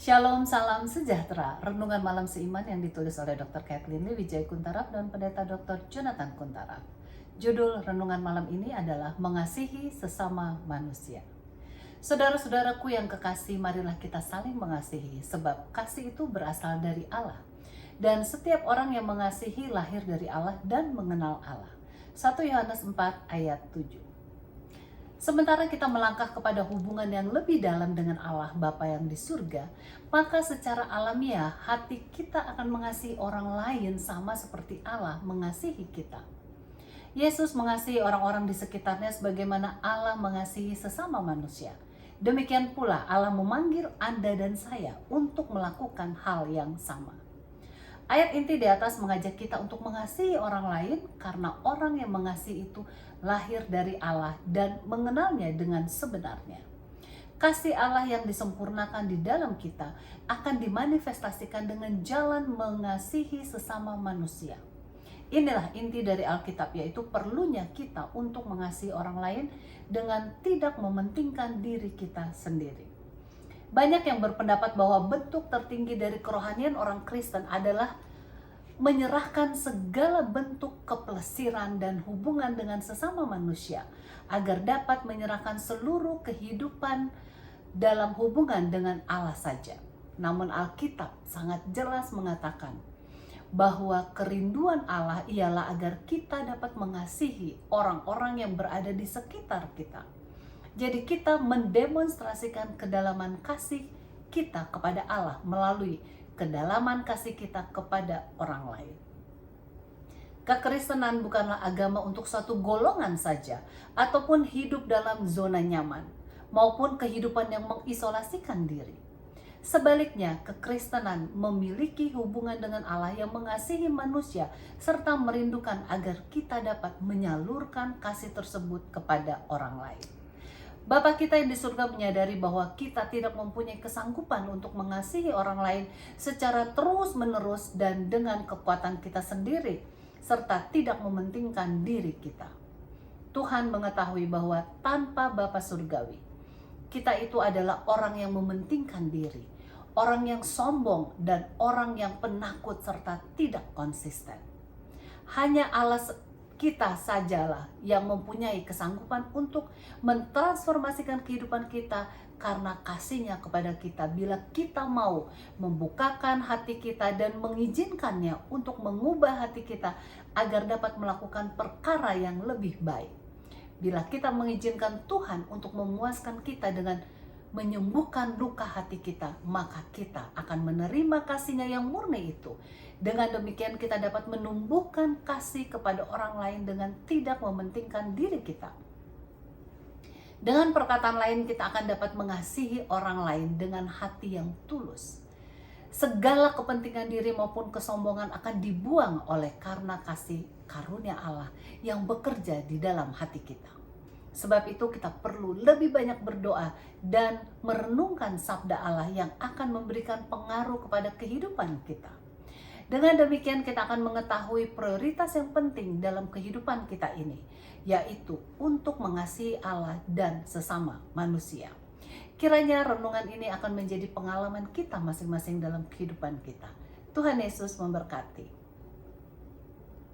Shalom, salam sejahtera. Renungan malam seiman yang ditulis oleh Dr. Kathleen Wijaya Kuntaraf dan Pendeta Dr. Jonathan Kuntaraf. Judul renungan malam ini adalah Mengasihi Sesama Manusia. Saudara-saudaraku yang kekasih, marilah kita saling mengasihi, sebab kasih itu berasal dari Allah. Dan setiap orang yang mengasihi lahir dari Allah dan mengenal Allah. 1 Yohanes 4 ayat 7. Sementara kita melangkah kepada hubungan yang lebih dalam dengan Allah Bapa yang di surga, maka secara alamiah hati kita akan mengasihi orang lain sama seperti Allah mengasihi kita. Yesus mengasihi orang-orang di sekitarnya sebagaimana Allah mengasihi sesama manusia. Demikian pula Allah memanggil Anda dan saya untuk melakukan hal yang sama. Ayat inti di atas mengajak kita untuk mengasihi orang lain karena orang yang mengasihi itu lahir dari Allah dan mengenalnya dengan sebenarnya. Kasih Allah yang disempurnakan di dalam kita akan dimanifestasikan dengan jalan mengasihi sesama manusia. Inilah inti dari Alkitab, yaitu perlunya kita untuk mengasihi orang lain dengan tidak mementingkan diri kita sendiri. Banyak yang berpendapat bahwa bentuk tertinggi dari kerohanian orang Kristen adalah menyerahkan segala bentuk kepelesiran dan hubungan dengan sesama manusia agar dapat menyerahkan seluruh kehidupan dalam hubungan dengan Allah saja. Namun Alkitab sangat jelas mengatakan bahwa kerinduan Allah ialah agar kita dapat mengasihi orang-orang yang berada di sekitar kita. Jadi kita mendemonstrasikan kedalaman kasih kita kepada Allah melalui kedalaman kasih kita kepada orang lain. Kekristenan bukanlah agama untuk suatu golongan saja, ataupun hidup dalam zona nyaman, maupun kehidupan yang mengisolasikan diri. Sebaliknya, kekristenan memiliki hubungan dengan Allah yang mengasihi manusia, serta merindukan agar kita dapat menyalurkan kasih tersebut kepada orang lain. Bapa kita yang di surga menyadari bahwa kita tidak mempunyai kesanggupan untuk mengasihi orang lain secara terus-menerus dan dengan kekuatan kita sendiri, serta tidak mementingkan diri kita. Tuhan mengetahui bahwa tanpa Bapa surgawi, kita itu adalah orang yang mementingkan diri, orang yang sombong, dan orang yang penakut serta tidak konsisten. Hanya Allah kita sajalah yang mempunyai kesanggupan untuk mentransformasikan kehidupan kita karena kasih-Nya kepada kita bila kita mau membukakan hati kita dan mengizinkannya untuk mengubah hati kita agar dapat melakukan perkara yang lebih baik. Bila kita mengizinkan Tuhan untuk memuaskan kita dengan menyembuhkan luka hati kita, maka kita akan menerima kasih-Nya yang murni itu. Dengan demikian kita dapat menumbuhkan kasih kepada orang lain dengan tidak mementingkan diri kita. Dengan perkataan lain, kita akan dapat mengasihi orang lain dengan hati yang tulus. Segala kepentingan diri maupun kesombongan akan dibuang oleh karena kasih karunia Allah yang bekerja di dalam hati kita. Sebab itu kita perlu lebih banyak berdoa dan merenungkan sabda Allah yang akan memberikan pengaruh kepada kehidupan kita. Dengan demikian kita akan mengetahui prioritas yang penting dalam kehidupan kita ini, yaitu untuk mengasihi Allah dan sesama manusia. Kiranya renungan ini akan menjadi pengalaman kita masing-masing dalam kehidupan kita. Tuhan Yesus memberkati.